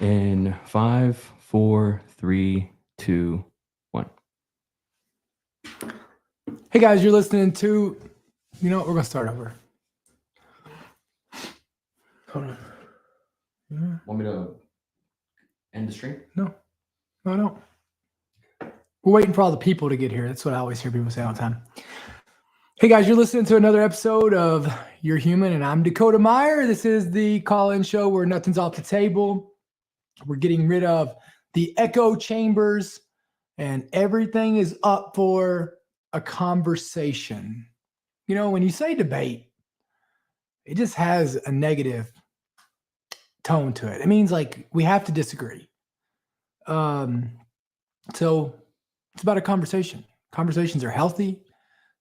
In 5, 4, 3, 2, 1. Hey guys, you're listening to, you know what, we're going to start over. Hold on. Yeah. Want me to end the stream? No, I don't. We're waiting for all the people to get here. That's what I always hear people say all the time. Hey guys, you're listening to another episode of You're Human, and I'm Dakota Meyer. This is the call-in show where nothing's off the table. We're getting rid of the echo chambers, and everything is up for a conversation. You know, when you say debate, it just has a negative tone to it. It means like we have to disagree. So it's about a conversation. Conversations are healthy.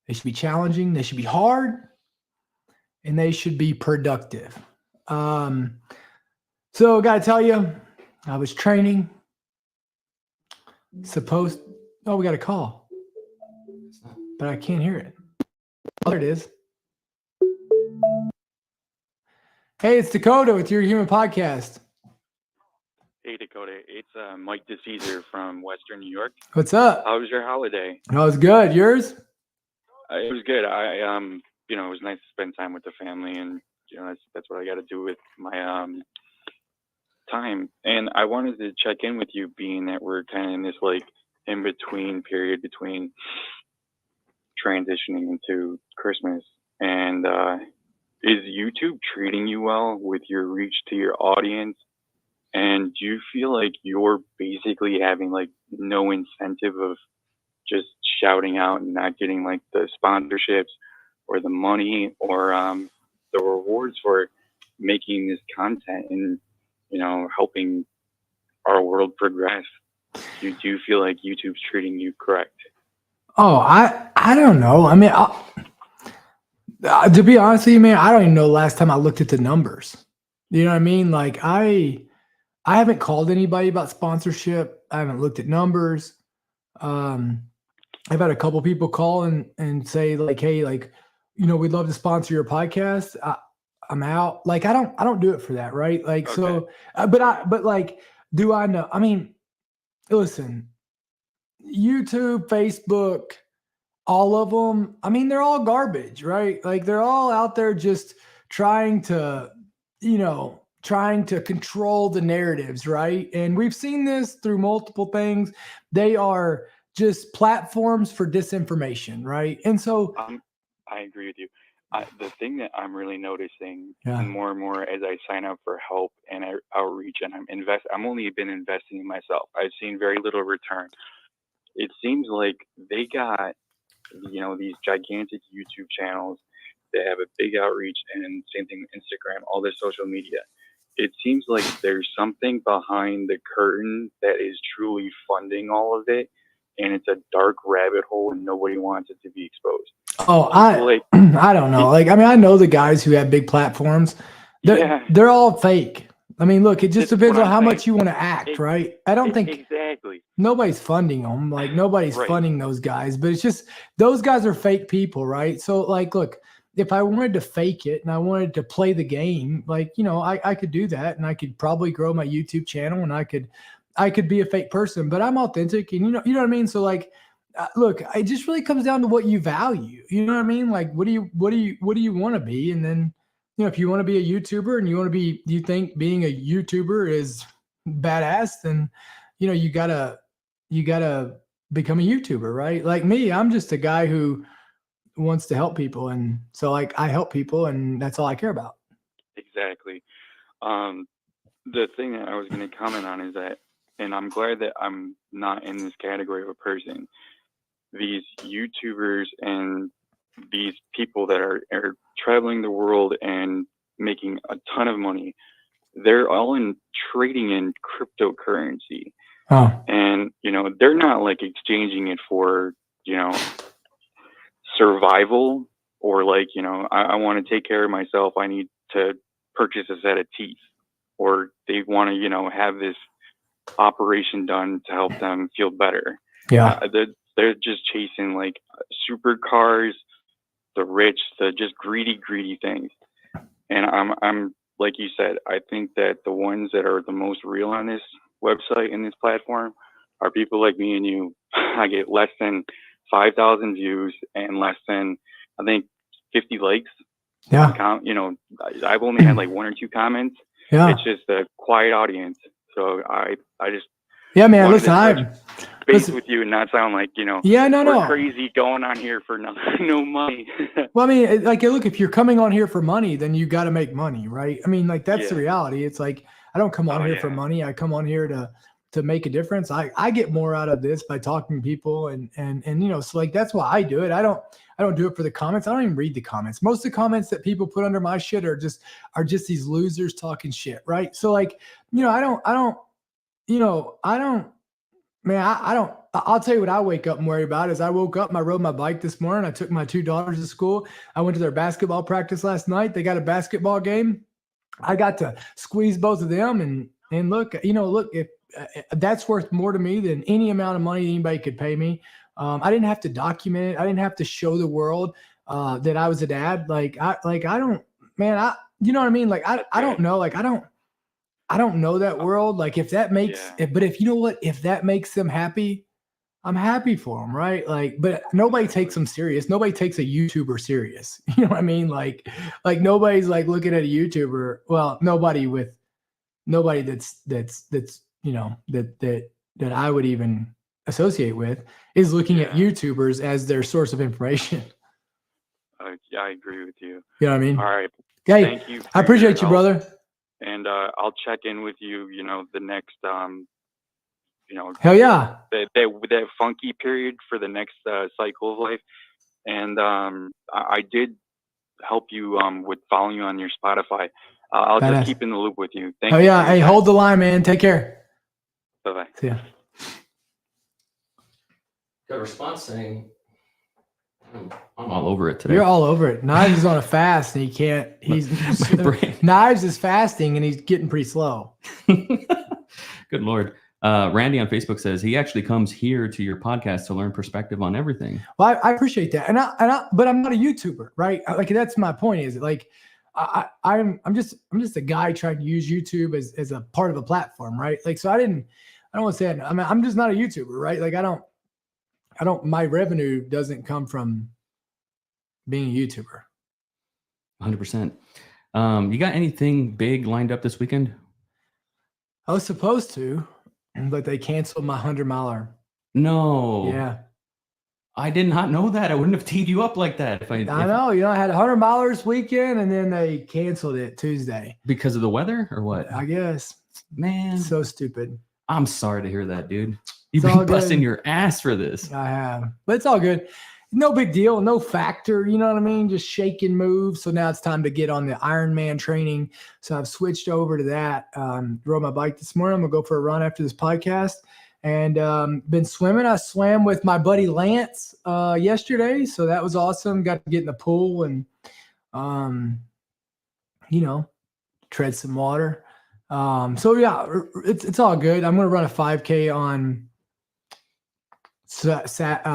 They should be challenging. They should be hard, and they should be productive. So I got to tell you, I was training. Oh, we got a call, but I can't hear it. Oh, there it is. Hey, it's Dakota with Your Human Podcast. Hey, Dakota. It's Mike DeCesar from Western New York. What's up? How was your holiday? That was good. Yours? It was good. It was nice to spend time with the family, and that's what I got to do with my time. And I wanted to check in with you, being that we're kind of in this like in between period between transitioning into Christmas. And is YouTube treating you well with your reach to your audience? And do you feel like you're basically having like no incentive of just shouting out and not getting like the sponsorships or the money or the rewards for making this content and, helping our world progress? Do you feel like YouTube's treating you correct? Oh, I don't know. I mean, to be honest with you, man, I don't even know the last time I looked at the numbers. You know what I mean? Like I haven't called anybody about sponsorship. I haven't looked at numbers. I've had a couple people call and say like, hey, like, we'd love to sponsor your podcast. I'm out. Like, I don't do it for that. Right. Like, okay. So, but like, do I know? I mean, listen, YouTube, Facebook, all of them. I mean, they're all garbage, right? Like they're all out there just trying to control the narratives, right? And we've seen this through multiple things. They are just platforms for disinformation, right? And so I agree with you. The thing that I'm really noticing more and more as I sign up for help and outreach, and I'm only been investing in myself. I've seen very little return. It seems like they got, these gigantic YouTube channels. They have a big outreach, and same thing with Instagram, all this social media. It seems like there's something behind the curtain that is truly funding all of it, and it's a dark rabbit hole, and nobody wants it to be exposed. Oh, I don't know. Like, I mean, I know the guys who have big platforms. They're all fake. I mean, look, it just depends on how much you want to act, right? I don't think exactly nobody's funding them. Like nobody's funding those guys, but it's just those guys are fake people, right? So like, look, if I wanted to fake it and I wanted to play the game, like, I could do that, and I could probably grow my YouTube channel, and I could be a fake person, but I'm authentic, and you know what I mean? So like, look, it just really comes down to what you value. You know what I mean? Like, what do you want to be? And then, if you want to be a YouTuber and you think being a YouTuber is badass, then, you gotta become a YouTuber, right? Like me, I'm just a guy who wants to help people. And so like, I help people, and that's all I care about. Exactly. The thing that I was going to comment on is that, and I'm glad that I'm not in this category of a person, these YouTubers and these people that are traveling the world and making a ton of money, they're all trading in cryptocurrency. Oh. And, they're not like exchanging it for, survival or like, I want to take care of myself. I need to purchase a set of teeth, or they want to, have this operation done to help them feel better. Yeah. They're just chasing like supercars, the rich, the just greedy things. And I'm like you said, I think that the ones that are the most real on this website and this platform are people like me and you. I get less than 5,000 views and less than, I think, 50 likes. Yeah. You know, I've only had like 1 or 2 comments. Yeah. It's just a quiet audience. So I just yeah, man. wanted Listen, to touch base with you and not sound like, you know, yeah, we're crazy going on here for no money. Well, I mean, like, look, if you're coming on here for money, then you got to make money, right? I mean, like, that's the reality. It's like, I don't come on here for money. I come on here to make a difference. I get more out of this by talking to people and you know, so like, that's why I do it. I don't do it for the comments. I don't even read the comments. Most of the comments that people put under my shit are just these losers talking shit, right? So like, you know, I don't, man, I'll tell you what I wake up and worry about is I woke up and I rode my bike this morning. I took my 2 daughters to school. I went to their basketball practice last night. They got a basketball game. I got to squeeze both of them and look, you know, look, if that's worth more to me than any amount of money anybody could pay me. I didn't have to document it. I didn't have to show the world that I was a dad. Like I don't, man, you know what I mean? Like, I don't know. Like, I don't know that world. Like if that makes, but if you know what, if that makes them happy, I'm happy for them. Right. Like, but nobody takes them serious. Nobody takes a YouTuber serious. You know what I mean? Like nobody's like looking at a YouTuber. Well, nobody that's, you know, that I would even associate with is looking at YouTubers as their source of information. Yeah, I agree with you. You know what I mean? All right. Hey, thank you. I appreciate you, brother. And I'll check in with you, you know, the next, you know, hell yeah, that funky period for the next cycle of life. And I did help you with following you on your Spotify. I'll just keep in the loop with you. Thank you. Oh yeah. Hey, hold the line, man. Take care. Bye-bye. See ya. Got a response saying, I'm all over it today. You're all over it. Knives is on a fast and he can't. Knives is fasting and he's getting pretty slow. Good Lord. Randy on Facebook says he actually comes here to your podcast to learn perspective on everything. Well, I appreciate that. But I'm not a YouTuber, right? Like that's my point. Is like I'm just a guy trying to use YouTube as a part of a platform, right? Like so I don't want to say that. I mean, I'm just not a YouTuber, right? Like I don't. My revenue doesn't come from being a YouTuber. 100%. You got anything big lined up this weekend? I was supposed to, but they canceled my 100-miler. No. Yeah. I did not know that. I wouldn't have teed you up like that. I know. You know, I had 100 milers weekend and then they canceled it Tuesday. Because of the weather or what? I guess. Man. So stupid. I'm sorry to hear that, dude. You've been busting your ass for this. I have. But it's all good. No big deal. No factor. You know what I mean? Just shake and move. So now it's time to get on the Ironman training. So I've switched over to that. Rode my bike this morning. I'm going to go for a run after this podcast. And been swimming. I swam with my buddy Lance yesterday. So that was awesome. Got to get in the pool and, you know, tread some water. So yeah, it's all good. I'm going to run a 5K on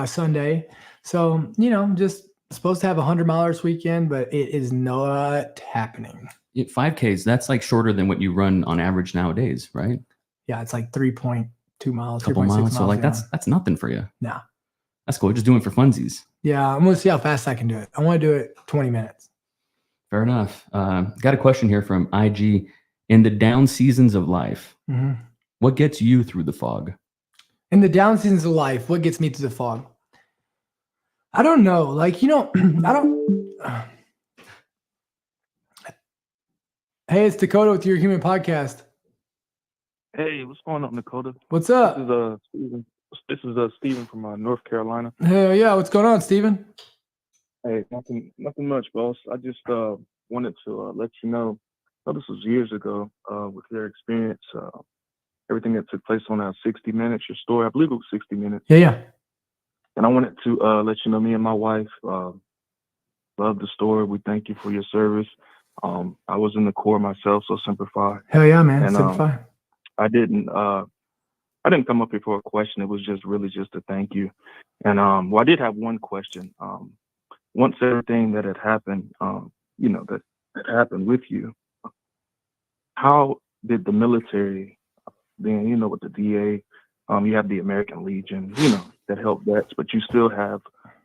Sunday. So, you know, just supposed to have 100 milers weekend, but it is not happening. 5Ks, that's like shorter than what you run on average nowadays, right? Yeah, it's like 3.2 miles. Couple miles. So like that's nothing for you. No. That's cool. Just doing it for funsies. Yeah, I'm going to see how fast I can do it. I want to do it 20 minutes. Fair enough. Got a question here from IG. In the down seasons of life, what gets you through the fog? In the down seasons of life, what gets me through the fog? I don't know. Like, you know, I don't. Hey, it's Dakota with Your Human Podcast. Hey, what's going on, Dakota? What's up? This is Steven. This is Steven from North Carolina. Hell yeah, what's going on, Steven? Hey, nothing much, boss. I just wanted to let you know. This was years ago with your experience, everything that took place on 60 Minutes, your story. I believe it was 60 Minutes. Yeah. And I wanted to let you know, me and my wife love the story. We thank you for your service. I was in the Corps myself, so Semper Fi. Hell yeah, man. And Semper Fi. I didn't come up here for a question. It was just really just a thank you. And well, I did have one question. Once everything that had happened, you know, that happened with you, how did the military, being, you know, with the DA, you have the American Legion, you know, that help vets, but you still have,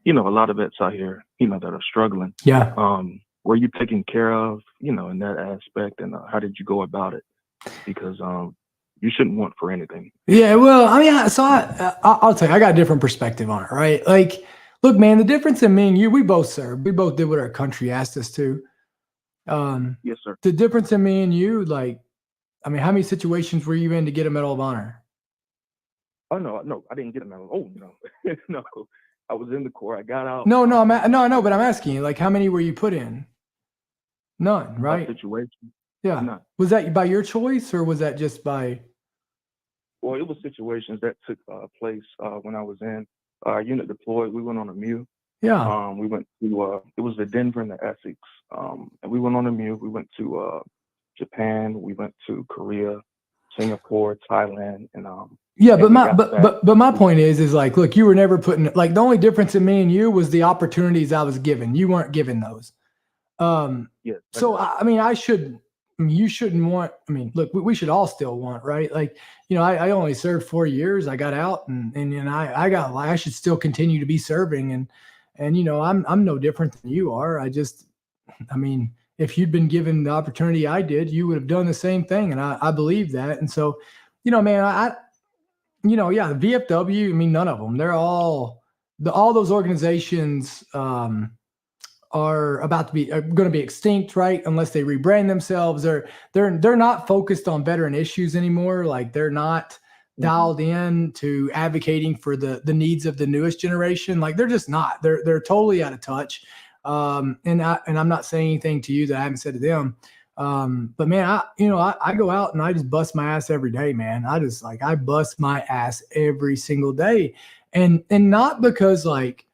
you know, a lot of vets out here, you know, that are struggling. Yeah. Were you taken care of, you know, in that aspect, and how did you go about it? Because you shouldn't want for anything. Yeah, well, I mean, I'll tell you, I got a different perspective on it, right? Like, look, man, the difference in me and you, we both served. We both did what our country asked us to. Yes, sir. The difference in me and you, like, I mean, how many situations were you in to get a Medal of Honor? Oh no, I didn't get a medal. Oh no, no, I was in the Corps. I got out. No, I know, but I'm asking you, like, how many were you put in? None, right? Situation. Yeah. None. Was that by your choice, or was that just by? Well, it was situations that took place when I was in our unit deployed. We went on a MEU. Yeah. We went to it was the Denver and the Essex, and we went on a MEU. We went to Japan. We went to Korea, Singapore, Thailand, and yeah, but my point is like, look, you were never putting, like, the only difference in me and you was the opportunities I was given. You weren't given those. Yes. So I mean, you shouldn't want. I mean, look, we should all still want, right? Like, you know, I only served 4 years. I got out, and I should still continue to be serving, and you know, I'm no different than you are. I mean, if you'd been given the opportunity I did, you would have done the same thing, and I believe that. And so, you know, man, you know, yeah, the VFW. I mean, none of them. They're all those organizations. Are going to be extinct, right? Unless they rebrand themselves. They're not focused on veteran issues anymore. Like, they're not dialed in to advocating for the needs of the newest generation. Like, they're just not. They're totally out of touch. And I'm not saying anything to you that I haven't said to them. But man, I go out and I just bust my ass every day, man. I bust my ass every single day, and not because, like,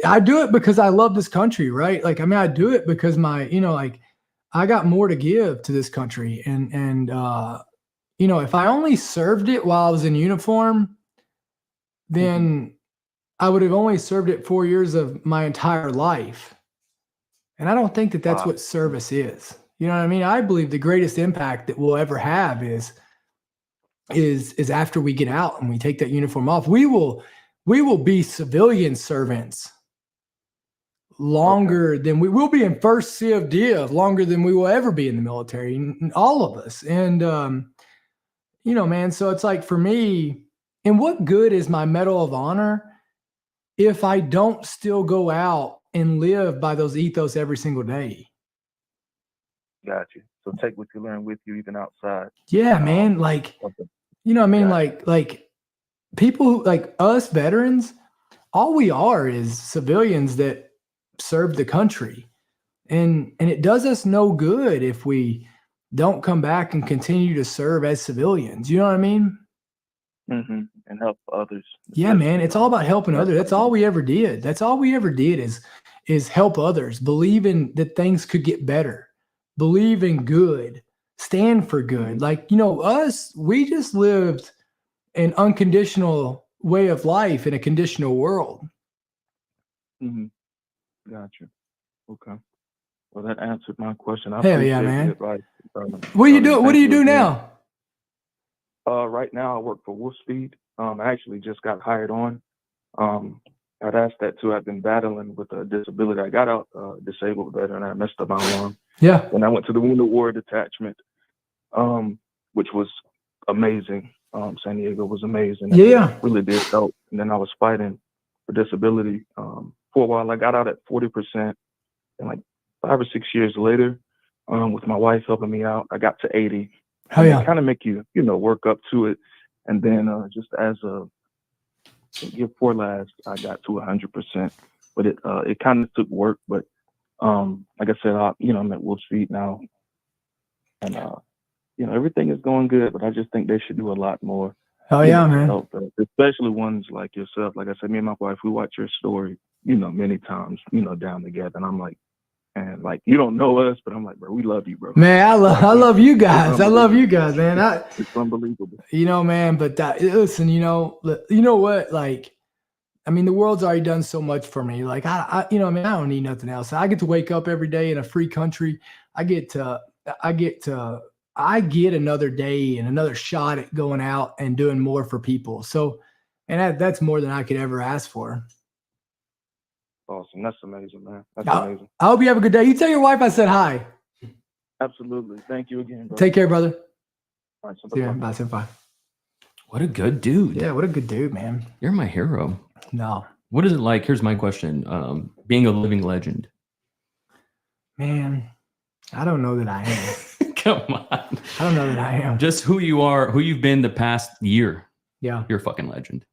I do it because I love this country, right? Like, I mean, I do it because like, I got more to give to this country. And you know, if I only served it while I was in uniform, then I would have only served it 4 years of my entire life. And I don't think that that's what service is. You know what I mean? I believe the greatest impact that we'll ever have is after we get out and we take that uniform off. We will be civilian servants longer than we will be in first CFD longer than we will ever be in the military, all of us. And, you know, man, so it's like, for me, and what good is my Medal of Honor if I don't still go out and live by those ethos every single day? Got you. So take what you learn with you, even outside. Yeah, man. Like, you know what I mean? Like people who, like us veterans, all we are is civilians that serve the country. And it does us no good if we don't come back and continue to serve as civilians. You know what I mean? And help others. Yeah, man. It's all about helping others. That's all we ever did. That's all we ever did is help others, believing that things could get better, believe in good, stand for good. Like, you know, we just lived an unconditional way of life in a conditional world. Gotcha. Okay. Well, that answered my question. Hell yeah, man. Advice. What do you do now? Right now I work for Wolfspeed. I actually just got hired on. I'd asked that too. I've been battling with a disability. I got out disabled veteran. I messed up my arm. Yeah. And I went to the Wounded Warrior Detachment, which was amazing. San Diego was amazing. Yeah. Really did help. And then I was fighting for disability for a while. I got out at 40%, and like 5 or 6 years later, with my wife helping me out, I got to 80. Oh yeah. Kind of make you work up to it, and then just as a year before last, I got to 100%. But it kind of took work. But like I said, I'm at Wolfspeed now, and everything is going good. But I just think they should do a lot more. Oh yeah, man. Help, especially ones like yourself. Like I said, me and my wife, we watch your story, many times, down together, and I'm like. And like, you don't know us, but I'm like, bro, we love you, bro. Man, I love you guys. I love you guys, man. It's unbelievable. Man, but listen, you know what? Like, I mean, the world's already done so much for me. Like, I don't need nothing else. I get to wake up every day in a free country. I get to I get another day and another shot at going out and doing more for people. So, and that's more than I could ever ask for. Awesome. That's amazing, man. That's amazing. I hope you have a good day. You tell your wife I said hi. Absolutely. Thank you again, bro. Take care, brother. All right, so See ya. Bye. Bye. What a good dude. Yeah, what a good dude, man. You're my hero. No. What is it like? Here's my question. Being a living legend. Man, I don't know that I am. Come on. I don't know that I am. Just who you are, who you've been the past year. Yeah. You're a fucking legend.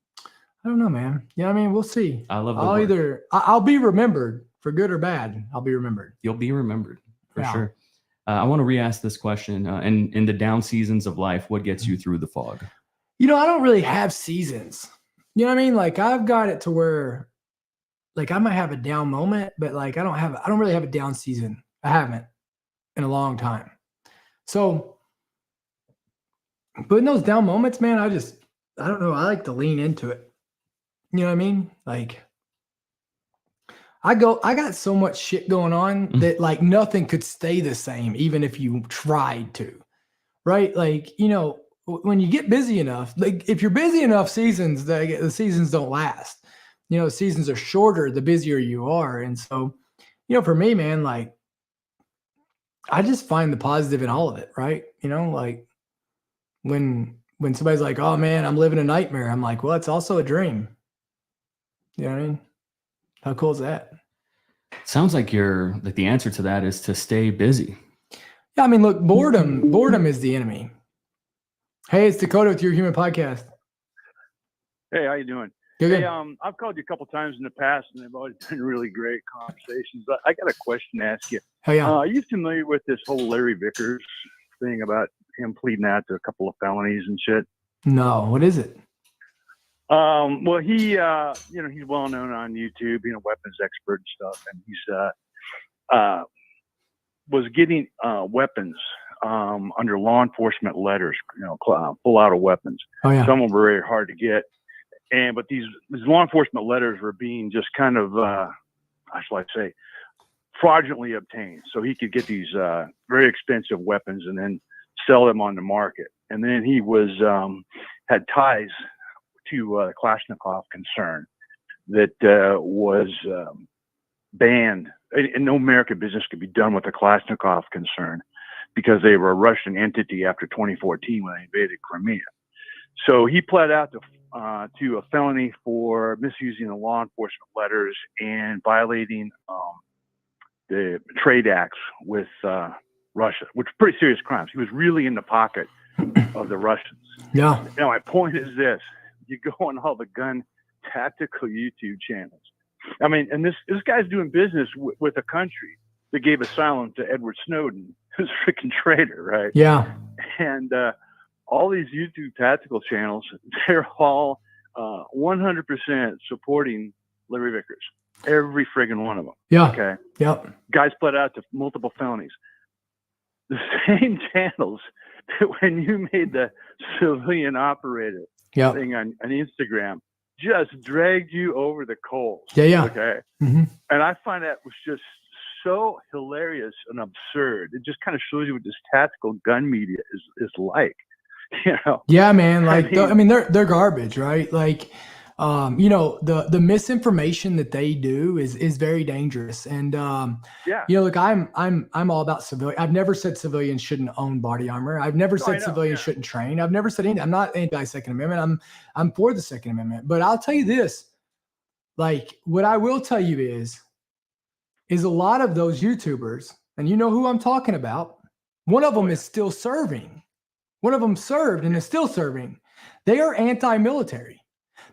I don't know, man. Yeah, I mean, we'll see. I love the work. I'll be remembered for good or bad. I'll be remembered. You'll be remembered for sure. I want to re-ask this question. In the down seasons of life, what gets you through the fog? I don't really have seasons. You know what I mean? Like I've got it to where like I might have a down moment, but like I don't really have a down season. I haven't in a long time. So, but in those down moments, man, I don't know. I like to lean into it. You know what I mean? Like I got so much shit going on that like nothing could stay the same, even if you tried to, right? Like, when you get busy enough, like if you're busy enough, the seasons don't last. Seasons are shorter the busier you are. And so, for me, man, like I just find the positive in all of it, right? Like when somebody's like, oh man, I'm living a nightmare, I'm like, well, it's also a dream. You know what I mean? How cool is that? Sounds like the answer to that is to stay busy. Yeah, I mean, look, boredom is the enemy. Hey, it's Dakota with Your Human Podcast. Hey, how you doing? Good. Hey, I've called you a couple times in the past, and they've always been really great conversations. But I got a question to ask you. Oh yeah. Are you familiar with this whole Larry Vickers thing about him pleading out to a couple of felonies and shit? No, what is it? Well, he, he's well known on YouTube, being a weapons expert and stuff, and he's was getting weapons under law enforcement letters, pull out of weapons. Oh yeah. Some of them were very hard to get, but these law enforcement letters were being just kind of, how shall I say, fraudulently obtained, so he could get these very expensive weapons and then sell them on the market. And then he was had ties to the Kalashnikov concern that was banned. And no American business could be done with the Kalashnikov concern because they were a Russian entity after 2014 when they invaded Crimea. So he pled out to a felony for misusing the law enforcement letters and violating the trade acts with Russia, which are pretty serious crimes. He was really in the pocket of the Russians. Yeah. Now, my point is this. You go on all the gun tactical YouTube channels. I mean, and this guy's doing business with a country that gave asylum to Edward Snowden, who's a freaking traitor, right? Yeah. And all these YouTube tactical channels, they're all 100% supporting Larry Vickers. Every friggin' one of them. Yeah. Okay. Yep. Guys pled out to multiple felonies. The same channels that when you made the civilian operator thing on Instagram just dragged you over the coals. Yeah. Okay. Mm-hmm. And I find that was just so hilarious and absurd. It just kind of shows you what this tactical gun media is like. Yeah, man. Like, they're garbage, right? Like, the misinformation that they do is very dangerous. And look, I'm all about civilian. I've never said civilians shouldn't own body armor. I've never said civilians shouldn't train. I've never said anything. I'm not anti-Second Amendment. I'm for the Second Amendment. But I'll tell you this, like, what I will tell you is a lot of those YouTubers, and you know who I'm talking about. One of them is still serving. One of them served and is still serving. They are anti-military.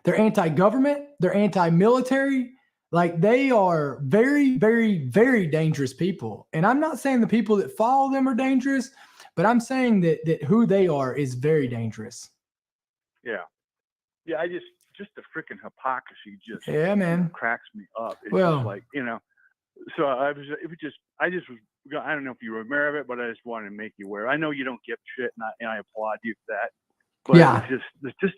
They're anti-government. They're anti-military. Like, they are very, very, very dangerous people. And I'm not saying the people that follow them are dangerous, but I'm saying that who they are is very dangerous. Yeah. Yeah. Just the freaking hypocrisy just cracks me up. It's just like, so I don't know if you were aware of it, but I just wanted to make you aware. I know you don't give shit, and I applaud you for that. But it's just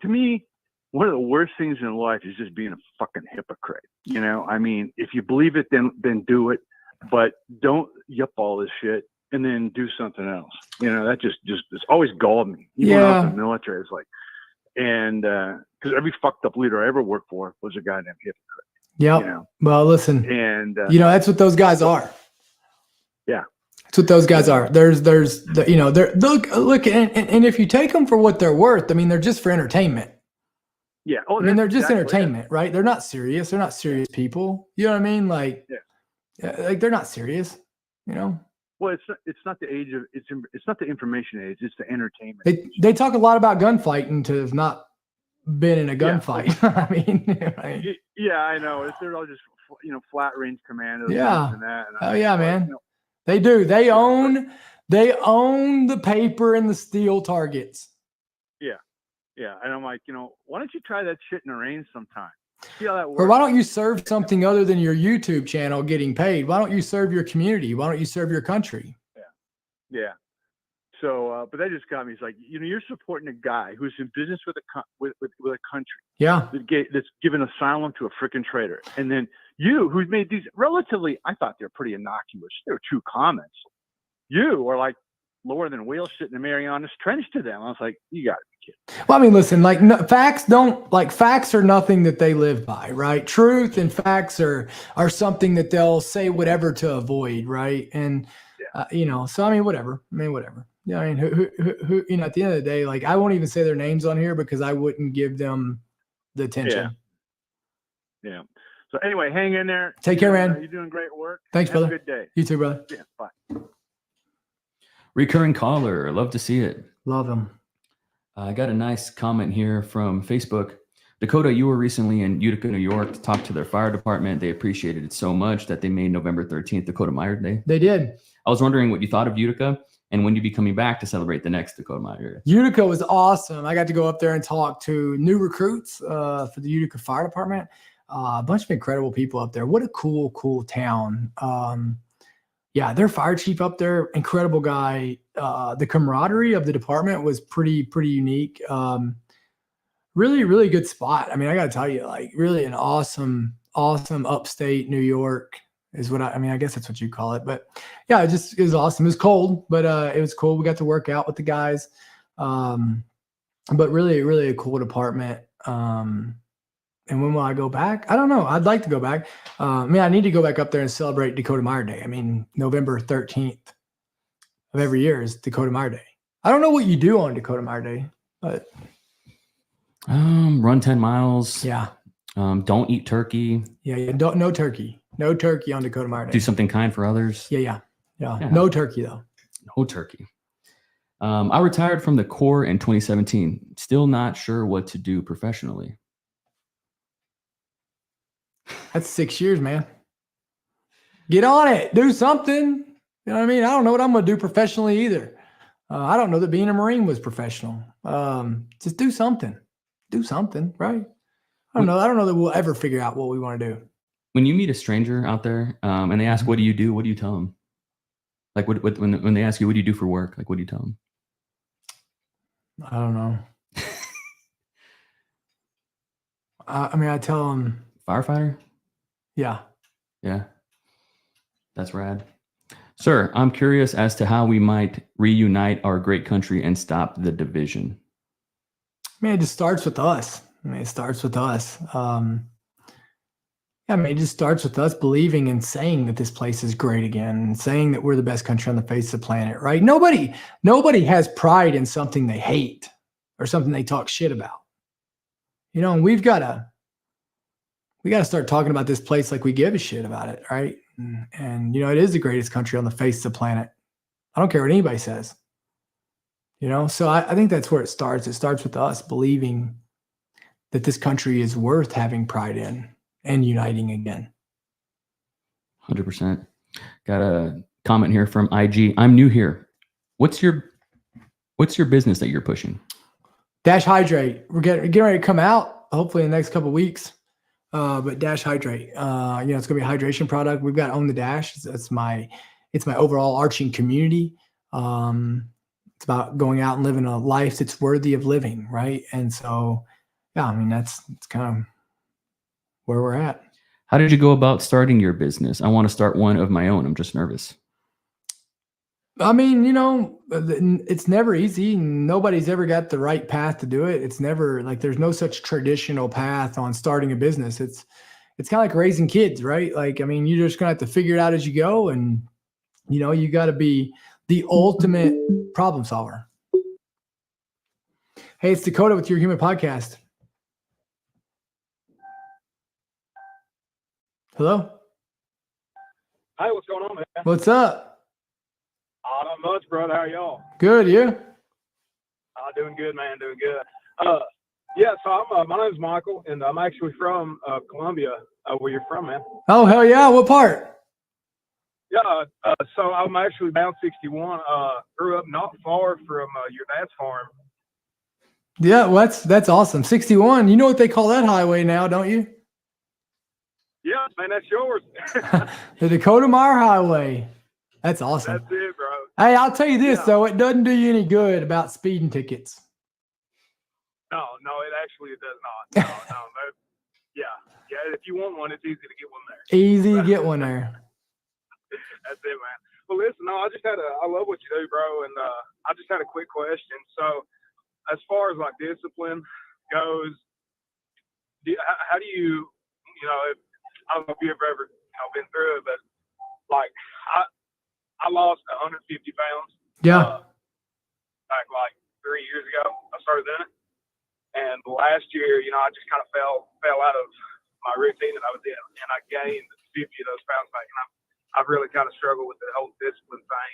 to me, one of the worst things in life is just being a fucking hypocrite. I mean, if you believe it, then do it. but don't yup all this shit and then do something else. That just it's always galled me. Even when I was in the military, it's like, and because every fucked up leader I ever worked for was a goddamn hypocrite. Yeah. Well, listen, and that's what those guys are. Yeah. That's what those guys are. There's look, and if you take them for what they're worth, I mean, they're just for entertainment. Yeah. I mean, they're just entertainment, right? They're not serious. They're not serious people. You know what I mean? Like, like they're not serious, Well, it's not the age of it's not the information age. It's the entertainment. They talk a lot about gunfighting to have not been in a gunfight. I mean, right? Yeah, I know. They're all just flat range commandos. Yeah. And that. And man. They do. They own the paper and the steel targets. Yeah. Yeah. And I'm like, why don't you try that shit in the range sometime? See how that works. Or why don't you serve something other than your YouTube channel getting paid? Why don't you serve your community? Why don't you serve your country? Yeah. Yeah. So, but that just got me. It's like, you're supporting a guy who's in business with a country. Yeah. That's given asylum to a freaking traitor. And then you, who's made these relatively, I thought they're pretty innocuous. They're true comments. You are like lower than whales shit in the Marianas Trench to them. I was like, you got to be kidding. Well, I mean, listen, facts are nothing that they live by, right? Truth and facts are something that they'll say whatever to avoid, right? And, so I mean, whatever. Yeah, I mean, who at the end of the day, like, I won't even say their names on here because I wouldn't give them the attention. Yeah. So anyway, hang in there. Take care, man. You're doing great work. Thanks, brother. Have a good day. You too, brother. Yeah, bye. Recurring caller. Love to see it. Love him. I got a nice comment here from Facebook. Dakota, you were recently in Utica, New York to talk to their fire department. They appreciated it so much that they made November 13th Dakota Meyer Day. They did. I was wondering what you thought of Utica and when you'd be coming back to celebrate the next Dakota Meyer Day. Utica was awesome. I got to go up there and talk to new recruits for the Utica Fire Department. A bunch of incredible people up there. What a cool town. Their fire chief up there, incredible guy. The camaraderie of the department was pretty unique. Really, really good spot. I mean, I got to tell you, like, really an awesome upstate New York is what I guess that's what you call it. But yeah, it was awesome. It was cold, but it was cool. We got to work out with the guys. But really, really a cool department. And when will I go back? I don't know. I'd like to go back. I need to go back up there and celebrate Dakota Meyer Day. I mean, November 13th of every year is Dakota Meyer Day. I don't know what you do on Dakota Meyer Day, but run 10 miles. Yeah. Don't eat turkey. Yeah. No turkey. No turkey on Dakota Meyer Day. Do something kind for others. Yeah. No turkey though. No turkey. I retired from the Corps in 2017. Still not sure what to do professionally. That's 6 years, man. Get on it. Do something. You know what I mean? I don't know what I'm going to do professionally either. I don't know that being a Marine was professional. Just do something. Do something, right? I don't know that we'll ever figure out what we want to do. When you meet a stranger out there and they ask, what do you do? What do you tell them? Like when they ask you, what do you do for work? Like, what do you tell them? I don't know. I tell them. Firefighter? Yeah. That's rad. Sir, I'm curious as to how we might reunite our great country and stop the division. It just starts with us. It starts with us. It just starts with us believing and saying that this place is great again, and saying that we're the best country on the face of the planet, right? Nobody has pride in something they hate or something they talk shit about. And we got to start talking about this place like we give a shit about it, right? And it is the greatest country on the face of the planet. I don't care what anybody says. So I think that's where it starts. It starts with us believing that this country is worth having pride in and uniting again. 100%. Got a comment here from IG. I'm new here. What's your business that you're pushing? Dash Hydrate. We're getting ready to come out hopefully in the next couple of weeks. But Dash Hydrate, it's going to be a hydration product. We've got Own the Dash. It's my overall arching community. It's about going out and living a life that's worthy of living, right? And so, that's kind of where we're at. How did you go about starting your business? I want to start one of my own. I'm just nervous. I mean, you know, it's never easy. Nobody's ever got the right path to do it. It's never like there's no such traditional path on starting a business. It's kind of like raising kids, right? Like, I mean, you're just gonna have to figure it out as you go, and you know, you got to be the ultimate problem solver. Hey, it's Dakota with Your Human Podcast. Hello. Hey, what's going on, man? What's up? Not much, brother. How are y'all? Good, you? Doing good, man. Doing good. Yeah. So my name's Michael, and I'm actually from Columbia. Where you're from, man? Oh, hell yeah! What part? Yeah. So I'm actually bound 61. Grew up not far from your dad's farm. Yeah, well, that's awesome. 61. You know what they call that highway now, don't you? Yeah, man. That's yours. The Dakota Meyer Highway. That's awesome. That's it, bro. Hey, I'll tell you this, though. It doesn't do you any good about speeding tickets. No, it actually does not. No. Yeah. If you want one, it's easy to get one there. Easy to get one there. That's it, man. Well, listen, no, I love what you do, bro. And I just had a quick question. So as far as like discipline goes, how do you know, I don't know if you've ever been through it, but like I lost 150 pounds. Yeah. Back like 3 years ago, I started doing it. And last year, you know, I just kind of fell out of my routine that I was in, and I gained 50 of those pounds back. And I've really kind of struggled with the whole discipline thing.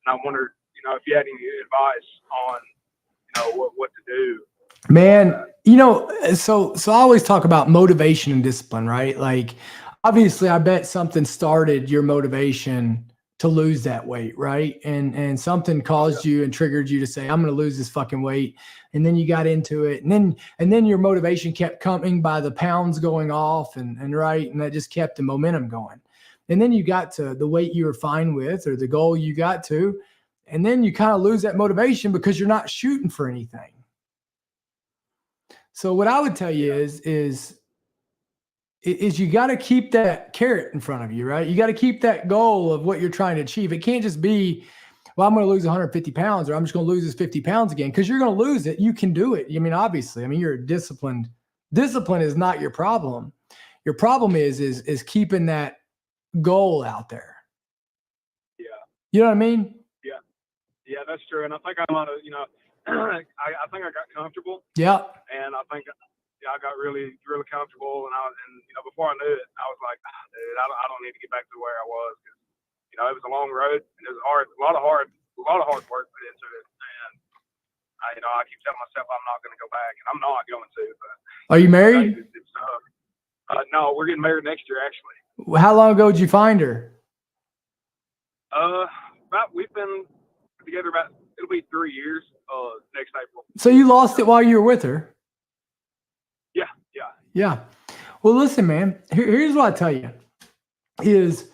And I wondered, you know, if you had any advice on, you know, what to do. Man, you know, so I always talk about motivation and discipline, right? Like, obviously, I bet something started your motivation to lose that weight, right? And something caused you and triggered you to say, I'm going to lose this fucking weight. And then you got into it. And then your motivation kept coming by the pounds going off and right. And that just kept the momentum going. And then you got to the weight you were fine with or the goal you got to. And then you kind of lose that motivation because you're not shooting for anything. So what I would tell you is you got to keep that carrot in front of you, right? You got to keep that goal of what you're trying to achieve. It can't just be, well, I'm going to lose 150 pounds or I'm just going to lose this 50 pounds again, because you're going to lose it. You can do it. I mean, obviously, you're disciplined. Discipline is not your problem. Your problem is keeping that goal out there. Yeah. You know what I mean? Yeah, that's true. And I think I'm on you know, I think I got comfortable. Yeah. And I think I got really, really comfortable. And you know, before I knew it, I was like, dude, I don't need to get back to where I was. Cause, you know, it was a long road and it was hard, a lot of hard work put into it. And you know, I keep telling myself I'm not going to go back, and I'm not going to. But are you married? No, we're getting married next year, actually. How long ago did you find her? We've been together it'll be 3 years next April. So you lost it while you were with her? Yeah. Well, listen, man, here's what I tell you is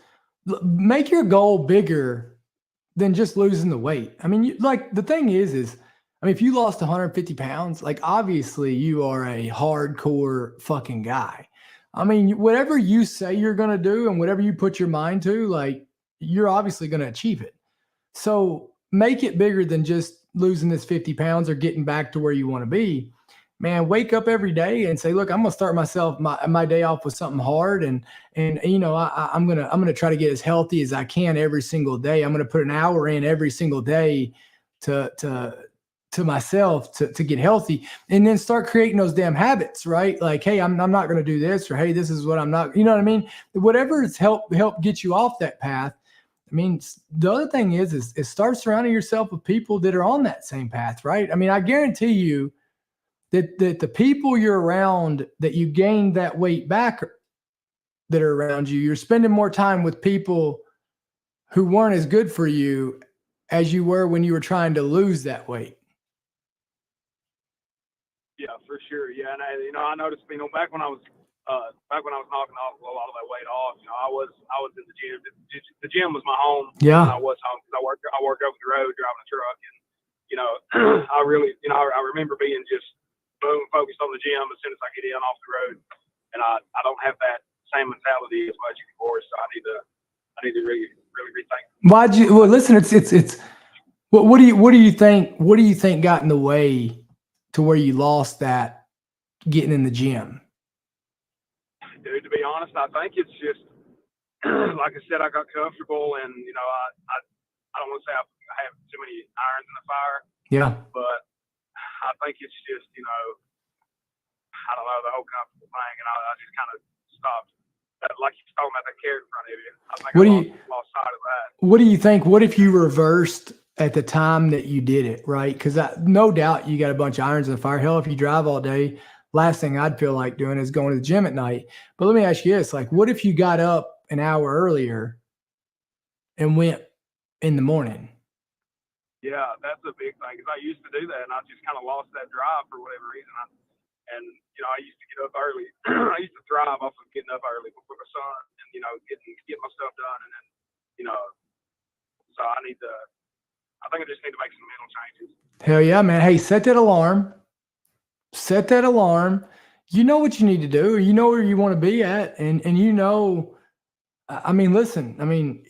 make your goal bigger than just losing the weight. I mean, like the thing is, if you lost 150 pounds, like obviously you are a hardcore fucking guy. I mean, whatever you say you're going to do and whatever you put your mind to, like you're obviously going to achieve it. So make it bigger than just losing this 50 pounds or getting back to where you want to be. Man, wake up every day and say, look, I'm going to start my day off with something hard. And you know, I'm going to try to get as healthy as I can every single day. I'm going to put an hour in every single day to myself to get healthy, and then start creating those damn habits, right? Like, hey, I'm not going to do this, or hey, this is what I'm not, you know what I mean? Whatever has help get you off that path. I mean, the other thing is start surrounding yourself with people that are on that same path, right? I mean, I guarantee you that the people you're around that you gained that weight back that are around you, you're spending more time with people who weren't as good for you as you were when you were trying to lose that weight. Yeah, for sure. Yeah, and I noticed, back when I was knocking off a lot of that weight off, I was in the gym. The gym was my home. Yeah. When I was home, because I work over the road driving a truck, and I really, I remember being just boom focused on the gym as soon as I get in off the road, and I don't have that same mentality as much anymore. So I need to really rethink. Well, listen, it's what do you think got in the way to where you lost that getting in the gym? Dude, to be honest, I think it's just like I said, I got comfortable, and I don't want to say I have too many irons in the fire. Yeah. But I think it's just, I don't know, the whole comfortable thing, and I just kind of stopped. Like you're talking about that carrot in front of you. I think I lost sight of that. What do you think? What if you reversed at the time that you did it, right? Because no doubt you got a bunch of irons in the fire. Hell, if you drive all day, last thing I'd feel like doing is going to the gym at night. But let me ask you this, like, what if you got up an hour earlier and went in the morning? Yeah, that's a big thing, because I used to do that, and I just kind of lost that drive for whatever reason. I used to get up early. I used to thrive off of getting up early before the sun, and get my stuff done, and then so I think I just need to make some mental changes. Hell yeah, man. Hey, set that alarm. Set that alarm. You know what you need to do. You know where you want to be at, and I mean, listen. I mean,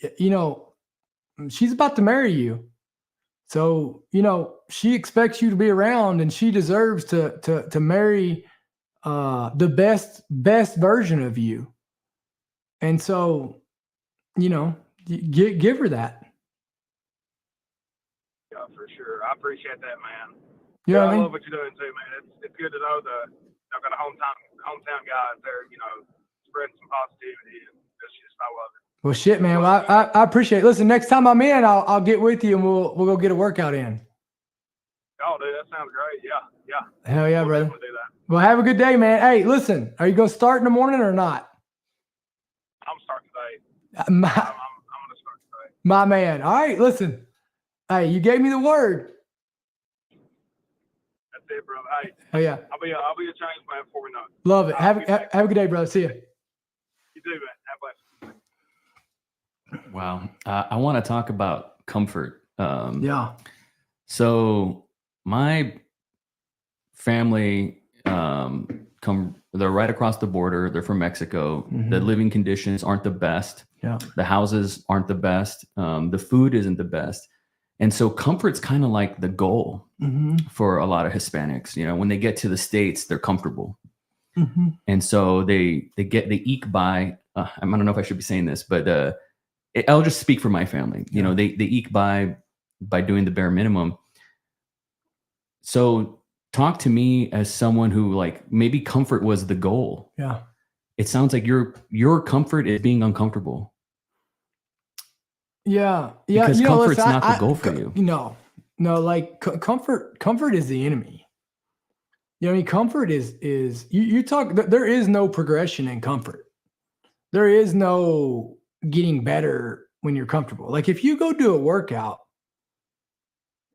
she's about to marry you. So, she expects you to be around, and she deserves to marry the best version of you. And so, give her that. Yeah, for sure. I appreciate that, man. You know what I I mean? love what you're doing too, man. It's good to know I've got a hometown guy out there, spreading some positivity, and it's just, I love it. Well, shit, man. Well, I appreciate it. Listen, next time I'm in, I'll get with you, and we'll go get a workout in. Oh, dude, that sounds great. Yeah. Hell yeah, We'll brother. definitely do that. Well, have a good day, man. Hey, listen, are you going to start in the morning or not? I'm starting today. My I'm going to start today. man. All right, listen. Hey, you gave me the word. That's it, brother. Hey, Oh yeah, I'll be a change man before we know it. love it. Have a good day, brother. See you. You too, man. Have a blessing. Wow. I want to talk about comfort. Yeah. So my family they're right across the border. They're from Mexico. Mhm. The living conditions aren't the best. Yeah. The houses aren't the best. The food isn't the best. And so comfort's kind of like the goal Mm-hmm. for a lot of Hispanics. When they get to the States, they're comfortable. Mm-hmm. And so they eke by, I don't know if I should be saying this, but I'll just speak for my family. Yeah. They eke by doing the bare minimum. So talk to me as someone who, like, maybe comfort was the goal. Yeah. It sounds like your comfort is being uncomfortable. Yeah. Because comfort's listen, not the goal for you. No, like comfort is the enemy. Comfort is you talk, there is no progression in comfort. There is no getting better when you're comfortable. Like if you go do a workout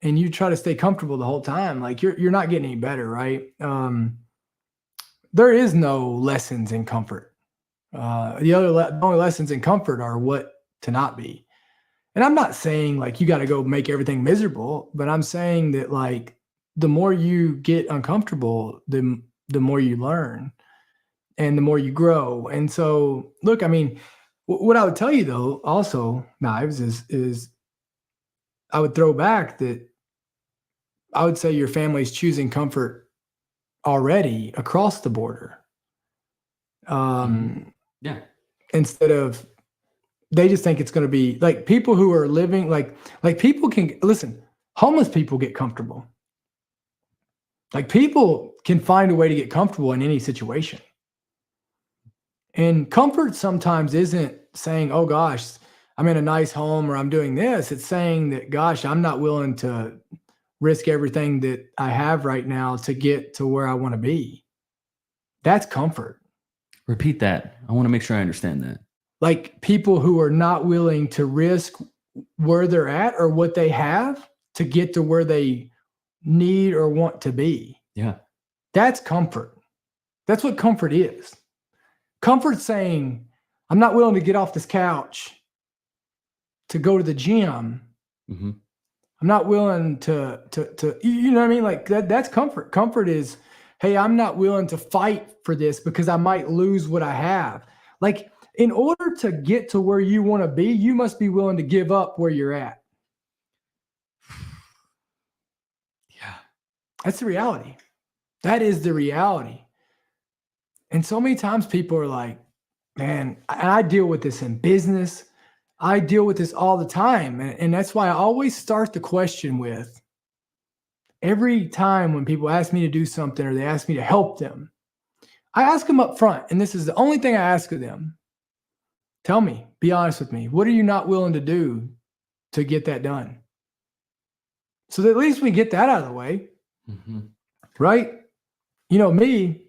and you try to stay comfortable the whole time, like you're not getting any better, right? There is no lessons in comfort. The only lessons in comfort are what to not be. And I'm not saying like you got to go make everything miserable, but I'm saying that like the more you get uncomfortable, the more you learn and the more you grow. And so, look, I mean, what I would tell you though, also, Knives, is I would throw back that I would say your family's choosing comfort already across the border. Yeah. Instead of, they just think it's going to be like people who are living like people can listen, homeless people get comfortable. Like people can find a way to get comfortable in any situation. And comfort sometimes isn't saying, oh gosh, I'm in a nice home or I'm doing this. It's saying that, gosh, I'm not willing to risk everything that I have right now to get to where I want to be. That's comfort. Repeat that. I want to make sure I understand that. Like people who are not willing to risk where they're at or what they have to get to where they need or want to be. Yeah. That's comfort. That's what comfort is. Comfort saying, I'm not willing to get off this couch to go to the gym. Mm-hmm. I'm not willing to you know what I mean? Like that's comfort. Comfort is, hey, I'm not willing to fight for this because I might lose what I have. Like, in order to get to where you want to be, you must be willing to give up where you're at. Yeah. That's the reality. That is the reality. And so many times people are like, man, and I deal with this in business. I deal with this all the time. And that's why I always start the question with, every time when people ask me to do something or they ask me to help them, I ask them up front, and this is the only thing I ask of them. Tell me, be honest with me. What are you not willing to do to get that done? So that at least we get that out of the way, right? You know, me,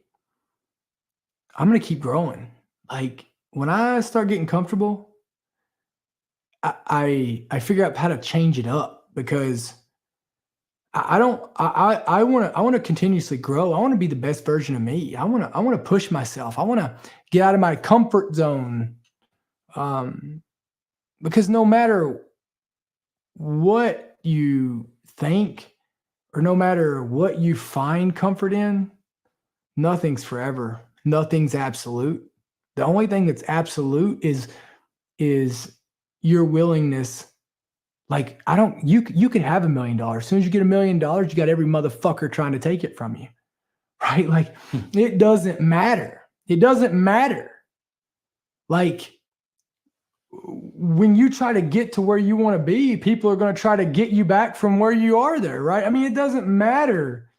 I'm going to keep growing. Like, when I start getting comfortable, I figure out how to change it up, because I want to continuously grow. I want to be the best version of me. I want to push myself. I want to get out of my comfort zone. Because no matter what you think, or no matter what you find comfort in, nothing's forever. Nothing's absolute. The only thing that's absolute is your willingness. Like, you can have $1 million. As soon as you get $1 million, you got every motherfucker trying to take it from you, right? Like, it doesn't matter. It doesn't matter. Like, when you try to get to where you want to be, people are going to try to get you back from where you are there, right? I mean, it doesn't matter.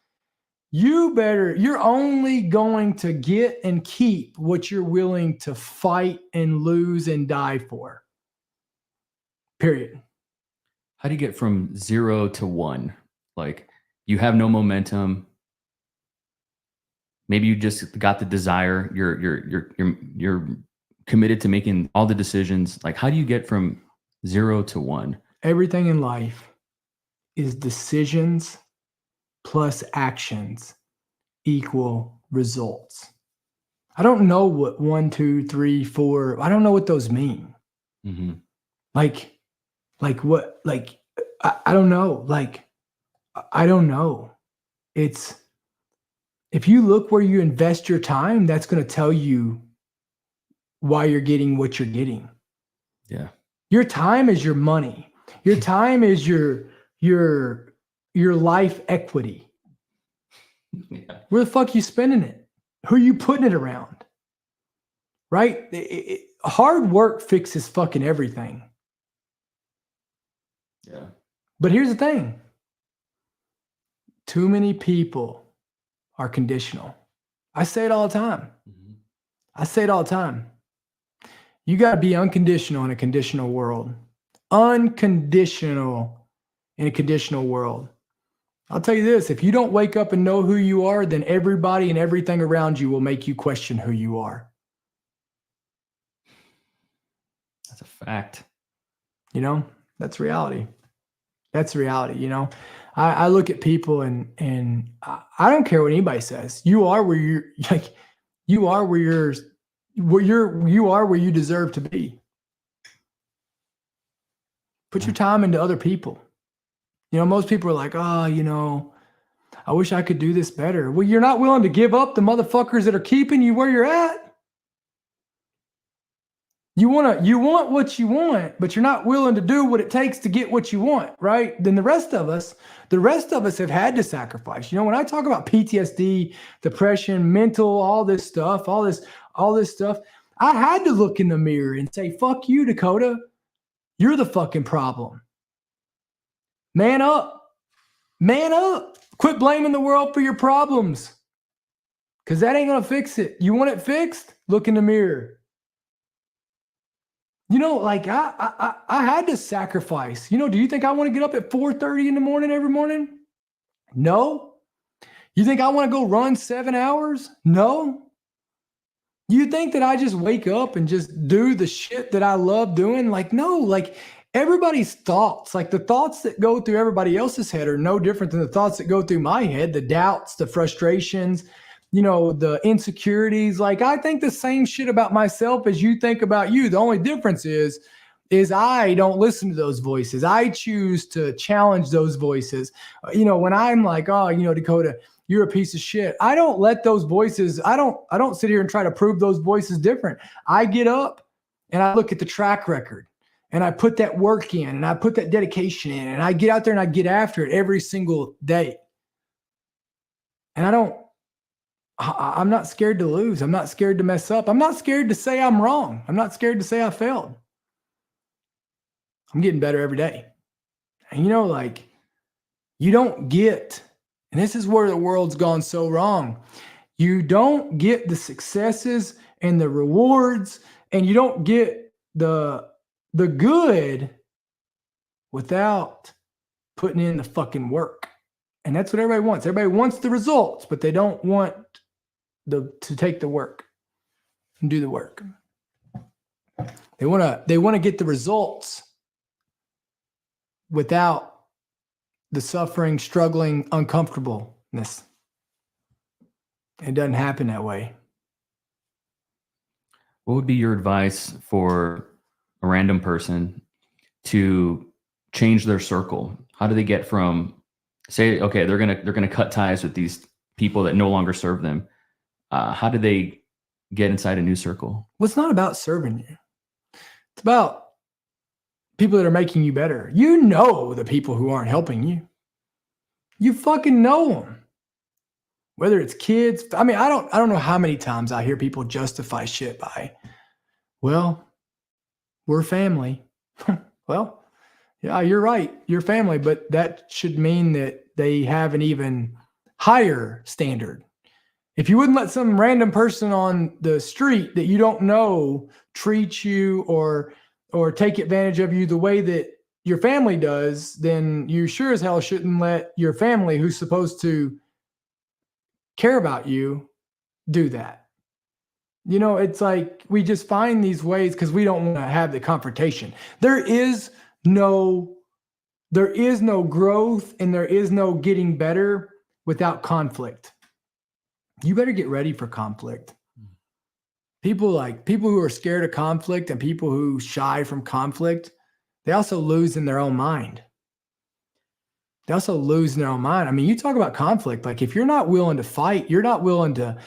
You're only going to get and keep what you're willing to fight and lose and die for. Period. How do you get from 0 to 1? Like, you have no momentum. Maybe you just got the desire. You're committed to making all the decisions. Like, how do you get from 0 to 1? Everything in life is decisions plus actions equal results. I don't know what 1, 2, 3, 4. I don't know what those mean. Like what? Like, I don't know. Like, I don't know. It's, if you look where you invest your time, that's going to tell you why you're getting what you're getting. Yeah. Your time is your money. Your time is your life equity. Yeah. Where the fuck are you spending it? Who are you putting it around? Right? Hard work fixes fucking everything. Yeah. But here's the thing. Too many people are conditional. I say it all the time. I say it all the time. You got to be unconditional in a conditional world. Unconditional in a conditional world. I'll tell you this, if you don't wake up and know who you are, then everybody and everything around you will make you question who you are. That's a fact. You know, that's reality. That's reality. You know, I look at people and I don't care what anybody says. You are where you're like, you are where you are where you deserve to be. Put your time into other people. You know, most people are like, oh, you know, I wish I could do this better. Well, you're not willing to give up the motherfuckers that are keeping you where you're at. You want what you want, but you're not willing to do what it takes to get what you want, right? Then the rest of us have had to sacrifice. You know, when I talk about PTSD, depression, mental, all this stuff, I had to look in the mirror and say, fuck you, Dakota. You're the fucking problem. Man up. Man up. Quit blaming the world for your problems. Because that ain't going to fix it. You want it fixed? Look in the mirror. You know, like I had to sacrifice. You know, do you think I want to get up at 4:30 in the morning every morning? No. You think I want to go run 7 hours? No. You think that I just wake up and just do the shit that I love doing? Like, no, like everybody's thoughts, like the thoughts that go through everybody else's head are no different than the thoughts that go through my head, the doubts, the frustrations, you know, the insecurities. Like I think the same shit about myself as you think about you. The only difference is is I don't listen to those voices. I choose to challenge those voices. When I'm like, oh, Dakota, you're a piece of shit. I don't let those voices, I don't sit here and try to prove those voices different. I get up and I look at the track record and I put that work in and I put that dedication in and I get out there and I get after it every single day. And I'm not scared to lose. I'm not scared to mess up. I'm not scared to say I'm wrong. I'm not scared to say I failed. I'm getting better every day. And you don't get, and this is where the world's gone so wrong. You don't get the successes and the rewards, and you don't get the good without putting in the fucking work. And that's what everybody wants. Everybody wants the results, but they don't want to take the work and do the work. They want to get the results without the suffering, struggling, uncomfortableness. It doesn't happen that way. What would be your advice for a random person to change their circle? How do they get from, say, okay, they're gonna cut ties with these people that no longer serve them? How do they get inside a new circle? Well, it's not about serving you. It's about people that are making you better. You know the people who aren't helping you. You fucking know them. Whether it's kids. I mean, I don't know how many times I hear people justify shit by, well, we're family. Well, yeah, you're right. You're family, but that should mean that they have an even higher standard. If you wouldn't let some random person on the street that you don't know treat you or take advantage of you the way that your family does, then you sure as hell shouldn't let your family, who's supposed to care about you, do that. It's like we just find these ways because we don't want to have the confrontation. There is no growth and there is no getting better without conflict. You better get ready for conflict. People who are scared of conflict and people who shy from conflict, they also lose in their own mind. I mean, you talk about conflict. Like if you're not willing to fight, you're not willing to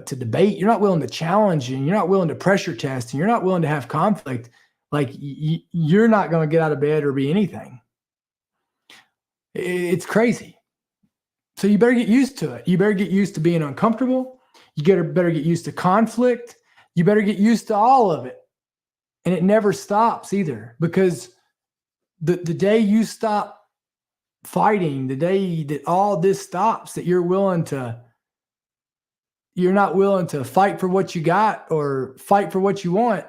debate, you're not willing to challenge, and you're not willing to pressure test, and you're not willing to have conflict, like you're not going to get out of bed or be anything. It's crazy. So you better get used to it. You better get used to being uncomfortable. You better get used to conflict. You better get used to all of it. And it never stops either, because the day you stop fighting, the day that all this stops, that you're not willing to fight for what you got or fight for what you want,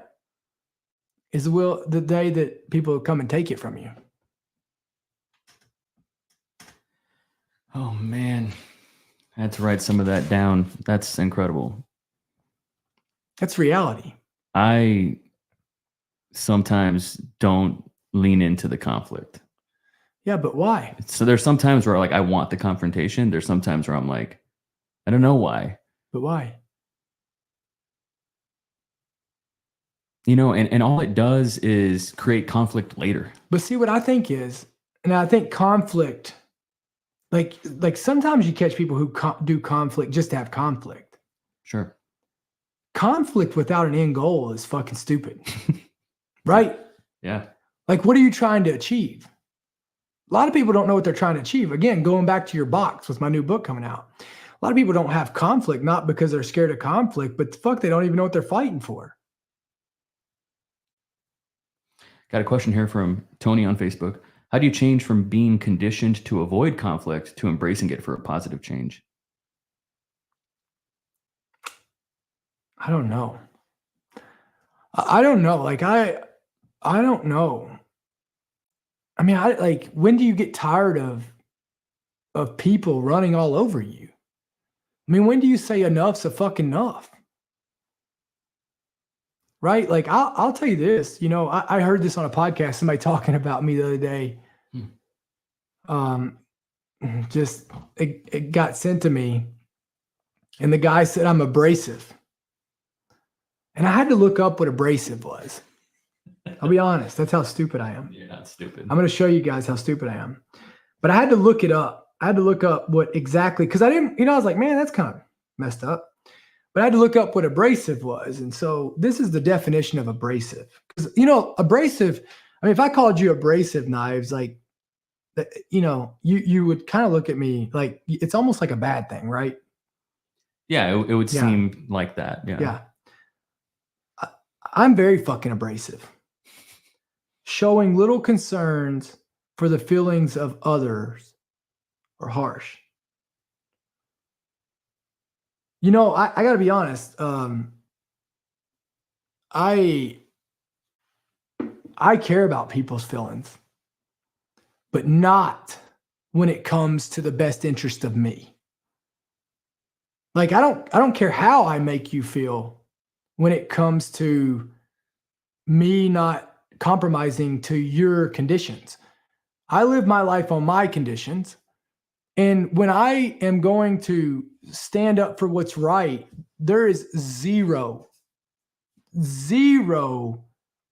is the day that people come and take it from you. Oh man, I had to write some of that down. That's incredible. That's reality. I sometimes don't lean into the conflict. Yeah, but why? So there's some times where I want the confrontation. There's some times where I'm like, I don't know why. But why? And all it does is create conflict later. But see, what I think is, and I think conflict, like sometimes you catch people who do conflict just to have conflict. Sure. Conflict without an end goal is fucking stupid. Right? Yeah. Like, what are you trying to achieve? A lot of people don't know what they're trying to achieve. Again, going back to your box with my new book coming out. A lot of people don't have conflict, not because they're scared of conflict, but they don't even know what they're fighting for. Got a question here from Tony on Facebook. How do you change from being conditioned to avoid conflict to embracing it for a positive change? I don't know. I don't know. Like, I don't know. I mean, when do you get tired of people running all over you? I mean, when do you say enough's a fucking enough? Right? Like, I'll tell you this, I heard this on a podcast, somebody talking about me the other day. Just, it got sent to me. And the guy said, I'm abrasive. And I had to look up what abrasive was. I'll be honest. That's how stupid I am. You're not stupid. I'm going to show you guys how stupid I am. But I had to look it up. I had to look up what exactly, because I didn't, I was like, man, that's kind of messed up. But I had to look up what abrasive was. And so this is the definition of abrasive. Because, abrasive, I mean, if I called you abrasive knives, like, you would kind of look at me like it's almost like a bad thing, right? Yeah, it would seem like that. Yeah. Yeah. I'm very fucking abrasive. Showing little concerns for the feelings of others are harsh. I got to be honest. I care about people's feelings, but not when it comes to the best interest of me. Like, I don't care how I make you feel when it comes to me not compromising to your conditions. I live my life on my conditions. And when I am going to stand up for what's right, there is zero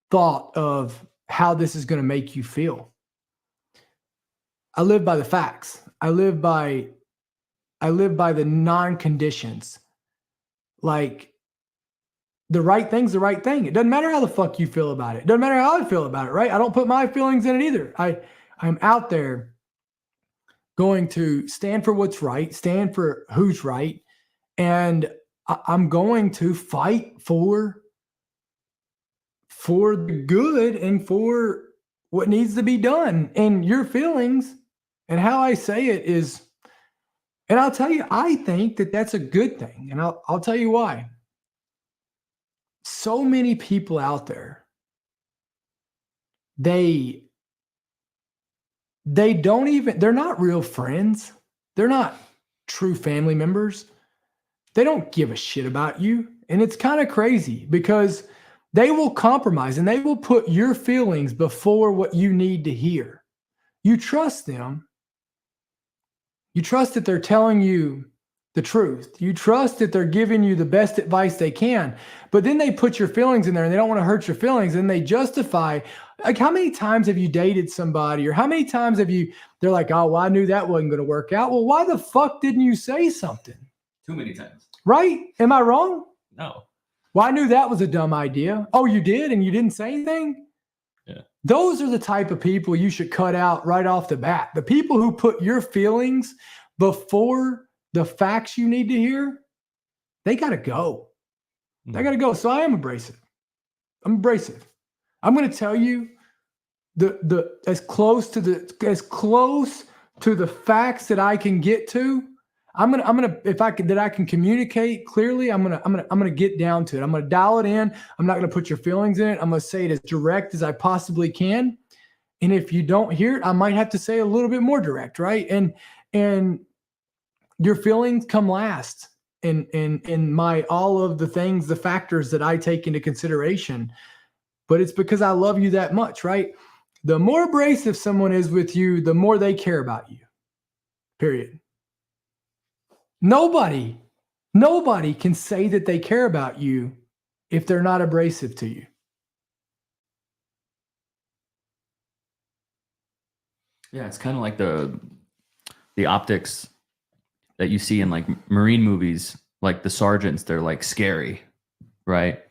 thought of how this is going to make you feel. I live by the facts. I live by the non-conditions. Like, the right thing's the right thing. It doesn't matter how the fuck you feel about it. It doesn't matter how I feel about it, right? I don't put my feelings in it either. I'm out there going to stand for what's right, stand for who's right, and I'm going to fight for the good and for what needs to be done. And your feelings and how I say it is, and I'll tell you, I think that that's a good thing. And I'll tell you why. So many people out there, they're not real friends. They're not true family members. They don't give a shit about you. And it's kind of crazy because they will compromise and they will put your feelings before what you need to hear. You trust them. You trust that they're telling you the truth. You trust that they're giving you the best advice they can. But then they put your feelings in there and they don't want to hurt your feelings. And they justify, like, how many times have you dated somebody, or how many times they're like, oh, well, I knew that wasn't going to work out. Well, why the fuck didn't you say something? Too many times. Right? Am I wrong? No. Well, I knew that was a dumb idea. Oh, you did? And you didn't say anything? Yeah. Those are the type of people you should cut out right off the bat. The people who put your feelings before the facts you need to hear, they got to go. They got to go. So I am abrasive. I'm abrasive. I'm going to tell you as close to the facts that I can get to. I'm gonna if I can communicate clearly, I'm gonna get down to it. I'm gonna dial it in. I'm not gonna put your feelings in it. I'm gonna say it as direct as I possibly can. And if you don't hear it, I might have to say a little bit more direct, right? And your feelings come last in my all of the things, the factors that I take into consideration. But it's because I love you that much, right? The more abrasive someone is with you, the more they care about you. Period. Nobody can say that they care about you if they're not abrasive to you. Yeah, it's kind of like the optics that you see in like Marine movies, like the sergeants, they're like scary, right?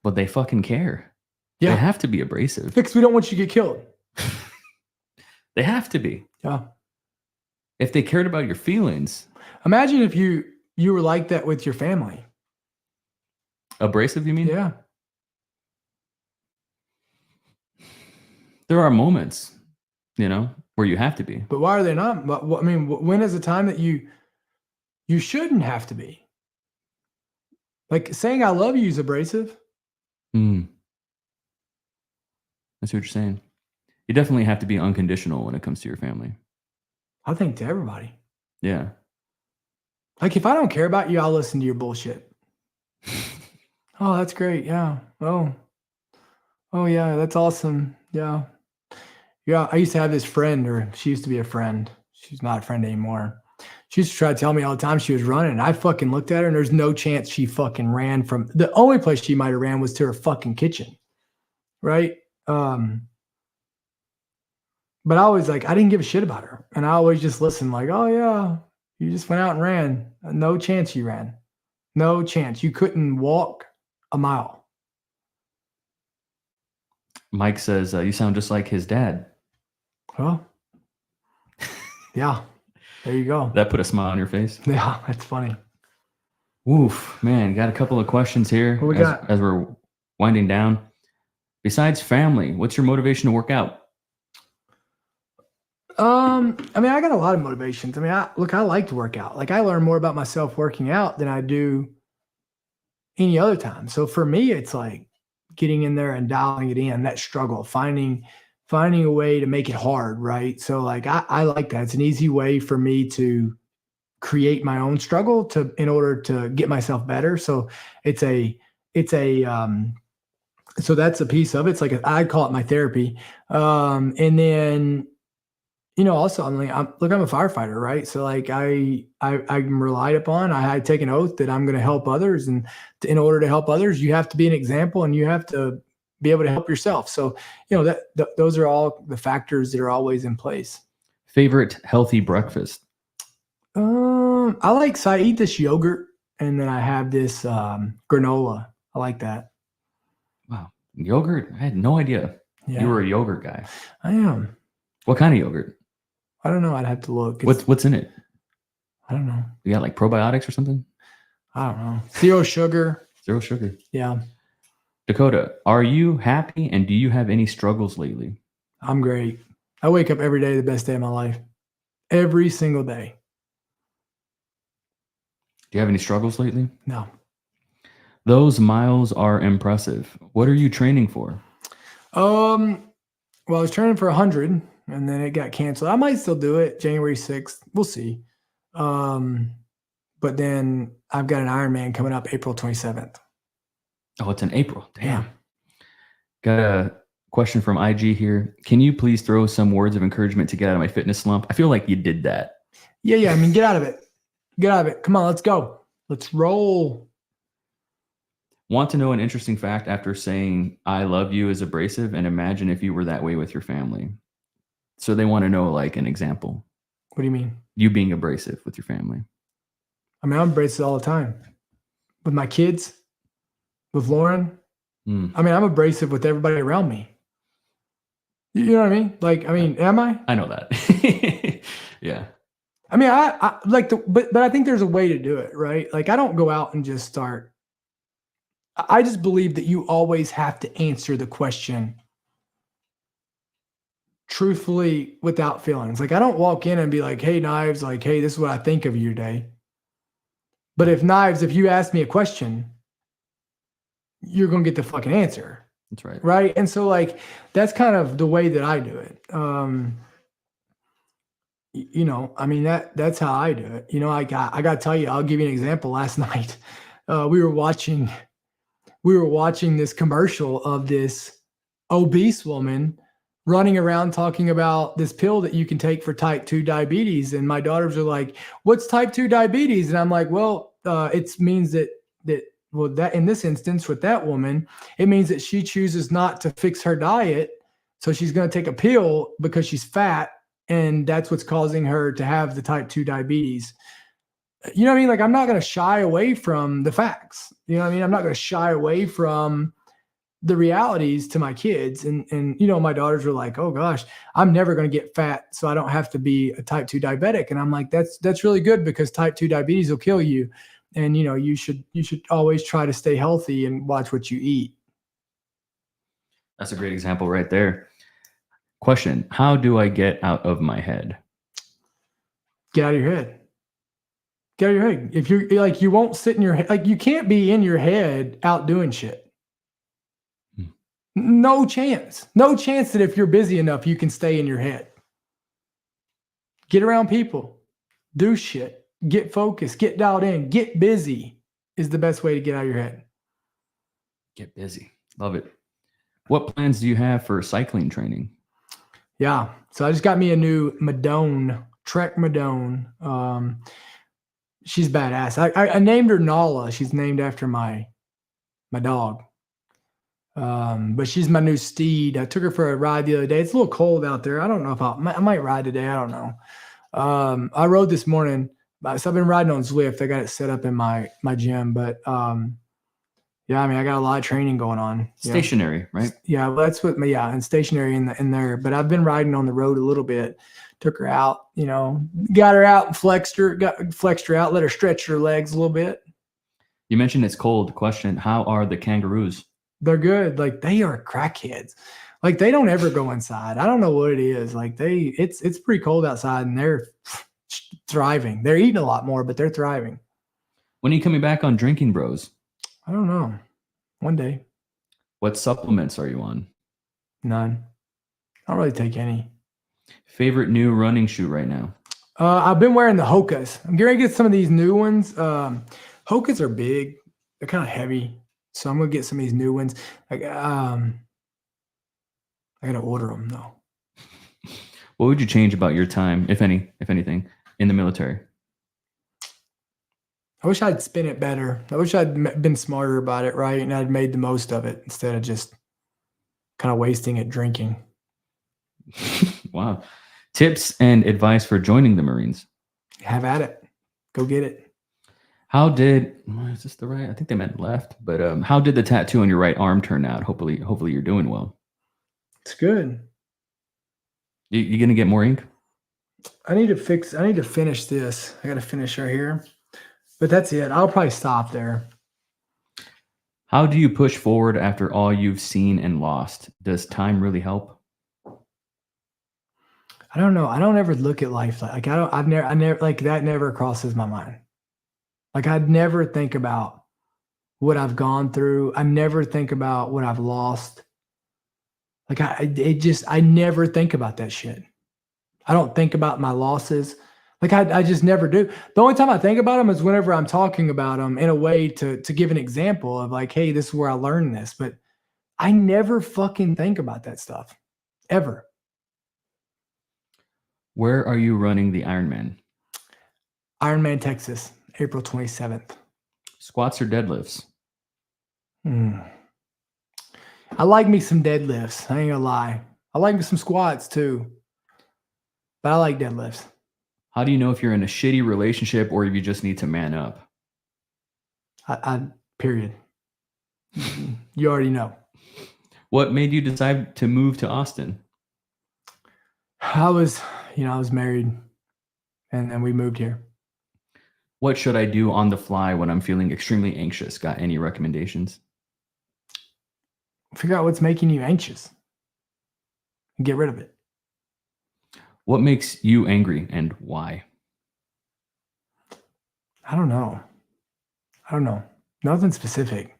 But they fucking care. Yeah. They have to be abrasive. Because we don't want you to get killed. They have to be. Yeah. If they cared about your feelings. Imagine if you were like that with your family. Abrasive, you mean? Yeah. There are moments, where you have to be. But why are they not? I mean, when is the time that you shouldn't have to be? Like saying I love you is abrasive. That's what you're saying. You definitely have to be unconditional when it comes to your family. I think to everybody. Yeah. Like if I don't care about you, I'll listen to your bullshit. Oh, that's great. Yeah. Oh yeah, that's awesome. Yeah. Yeah. I used to have this friend, or she used to be a friend. She's not a friend anymore. She used to try to tell me all the time she was running. And I fucking looked at her and there's no chance she fucking ran from the only place she might have ran was to her fucking kitchen. right? But I always I didn't give a shit about her. And I always just listened like, oh yeah, you just went out and ran. No chance you ran. No chance. You couldn't walk a mile. Mike says, you sound just like his dad. Well, yeah, there you go. That put a smile on your face. Yeah, that's funny. Oof, man, got a couple of questions here What we got? as we're winding down. Besides family, what's your motivation to work out? I mean, I got a lot of motivations. I mean, I like to work out. Like I learn more about myself working out than I do any other time. So for me, it's like getting in there and dialing it in, that struggle, finding a way to make it hard, right? So like I like that. It's an easy way for me to create my own struggle in order to get myself better. So so that's a piece of it. It's like I call it my therapy. And then also I'm a firefighter, right? So like I'm relied upon. I take an oath that I'm going to help others, and in order to help others, you have to be an example, and you have to be able to help yourself. So those are all the factors that are always in place. Favorite healthy breakfast? I eat this yogurt, and then I have this granola. I like that. Wow, yogurt! I had no idea you were a yogurt guy. I am. What kind of yogurt? I don't know. I'd have to look. What's in it? I don't know. You got like probiotics or something? I don't know. Zero sugar. Zero sugar. Yeah. Dakota, are you happy, and do you have any struggles lately? I'm great. I wake up every day the best day of my life. Every single day. Do you have any struggles lately? No. Those miles are impressive. What are you training for? Well, I was training for 100, and then it got canceled. I might still do it January 6th. We'll see. But then I've got an Ironman coming up April 27th. Oh, it's in April. Damn. Yeah. Got a question from IG here. Can you please throw some words of encouragement to get out of my fitness slump? I feel like you did that. Yeah. I mean, get out of it. Get out of it. Come on, let's go. Let's roll. Want to know an interesting fact after saying I love you is abrasive, and imagine if you were that way with your family. So they want to know like an example. What do you mean? You being abrasive with your family. I mean, I'm abrasive all the time. With my kids, with Lauren. I mean, I'm abrasive with everybody around me. You know what I mean? Like, I mean, am I? I know that. Yeah. I mean, I like but I think there's a way to do it, right? Like, I don't go out and just start. I just believe that you always have to answer the question truthfully without feelings. Like, I don't walk in and be like, hey, Knives, like, hey, this is what I think of you today. But if you ask me a question, you're going to get the fucking answer. That's right. Right. And so like, that's kind of the way that I do it. I mean, that's how I do it. I got to tell you, I'll give you an example. Last night, we were watching this commercial of this obese woman running around talking about this pill that you can take for type 2 diabetes. And my daughters are like, what's type 2 diabetes? And I'm like, well, it means that in this instance with that woman, it means that she chooses not to fix her diet. So she's going to take a pill because she's fat. And that's what's causing her to have the type 2 diabetes. You know what I mean? Like, I'm not going to shy away from the facts. You know what I mean? I'm not going to shy away from the realities to my kids. And my daughters were like, oh gosh, I'm never going to get fat, so I don't have to be a type 2 diabetic. And I'm like, that's really good, because type 2 diabetes will kill you. And, you should always try to stay healthy and watch what you eat. That's a great example right there. Question: how do I get out of my head? Get out of your head. Get out of your head. If you're like, you won't sit in your head. Like, you can't be in your head out doing shit. No chance. No chance that if you're busy enough, you can stay in your head. Get around people. Do shit. Get focused. Get dialed in. Get busy is the best way to get out of your head. Get busy. Love it. What plans do you have for cycling training? Yeah. So I just got me a new Madone, Trek Madone. She's badass. I named her Nala. She's named after my dog. But she's my new steed. I took her for a ride the other day. It's a little cold out there. I don't know if I might ride today. I don't know. I rode this morning. So I've been riding on Zwift. I got it set up in my gym, but yeah, I mean, I got a lot of training going on. Stationary, right? Yeah, well, that's what. Yeah, and stationary in there. But I've been riding on the road a little bit. Took her out, got her out and flexed her out, let her stretch her legs a little bit. You mentioned it's cold. Question: how are the kangaroos? They're good. Like, they are crackheads. Like, they don't ever go inside. I don't know what it is. Like, it's pretty cold outside, and they're thriving. They're eating a lot more, but they're thriving. When are you coming back on Drinking Bros? I don't know. One day. What supplements are you on? None. I don't really take any. Favorite new running shoe right now? I've been wearing the Hokas. I'm going to get some of these new ones. Hokas are big. They're kind of heavy. So I'm going to get some of these new ones. I got to order them, though. What would you change about your time, if anything, in the military? I wish I'd spent it better. I wish I'd been smarter about it, right? And I'd made the most of it instead of just kind of wasting it drinking. Wow. Tips and advice for joining the Marines? Have at it. Go get it. Is this the right? I think they meant left, but how did the tattoo on your right arm turn out? Hopefully you're doing well. It's good. You gonna get more ink? I need to finish this. I got to finish right here. But that's it. I'll probably stop there. How do you push forward after all you've seen and lost? Does time really help? I don't know. I don't ever look at life like I never like that never crosses my mind. Like, I'd never think about what I've gone through. I never think about what I've lost. Like, I never think about that shit. I don't think about my losses. Like, I just never do. The only time I think about them is whenever I'm talking about them in a way to give an example of, like, hey, this is where I learned this. But I never fucking think about that stuff, ever. Where are you running the Ironman? Ironman, Texas, April 27th. Squats or deadlifts? I like me some deadlifts. I ain't gonna lie. I like me some squats too, but I like deadlifts. How do you know if you're in a shitty relationship or if you just need to man up? Period. You already know. What made you decide to move to Austin? I was married, and then we moved here. What should I do on the fly when I'm feeling extremely anxious? Got any recommendations? Figure out what's making you anxious and get rid of it. What makes you angry and why? I don't know. Nothing specific.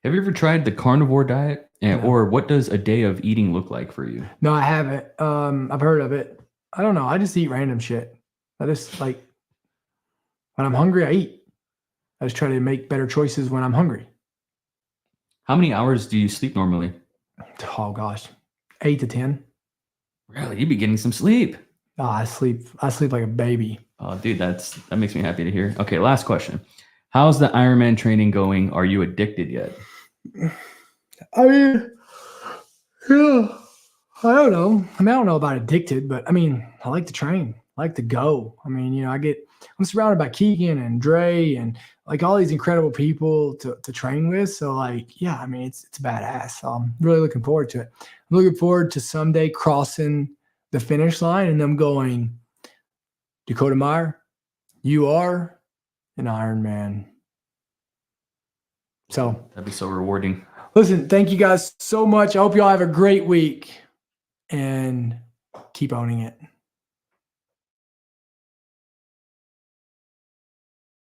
Have you ever tried the carnivore diet? No. Or what does a day of eating look like for you? No, I haven't. I've heard of it. I don't know. I just eat random shit. I just, like, when I'm hungry, I eat. I just try to make better choices when I'm hungry. How many hours do you sleep normally? Oh gosh, 8 to 10. Really? You be getting some sleep. Oh, I sleep like a baby. Oh, dude, that makes me happy to hear. Okay, last question. How's the Ironman training going? Are you addicted yet? I mean, yeah, I don't know. I don't know about addicted, but I mean, I like to train. I like to go. I mean, I'm surrounded by Keegan and Dre and, like, all these incredible people to train with. So, like, yeah, I mean, it's badass. So I'm really looking forward to it. I'm looking forward to someday crossing the finish line and them going, Dakota Meyer, you are an Ironman. So That'd be so rewarding. Listen, thank you guys so much. I hope y'all have a great week and keep owning it.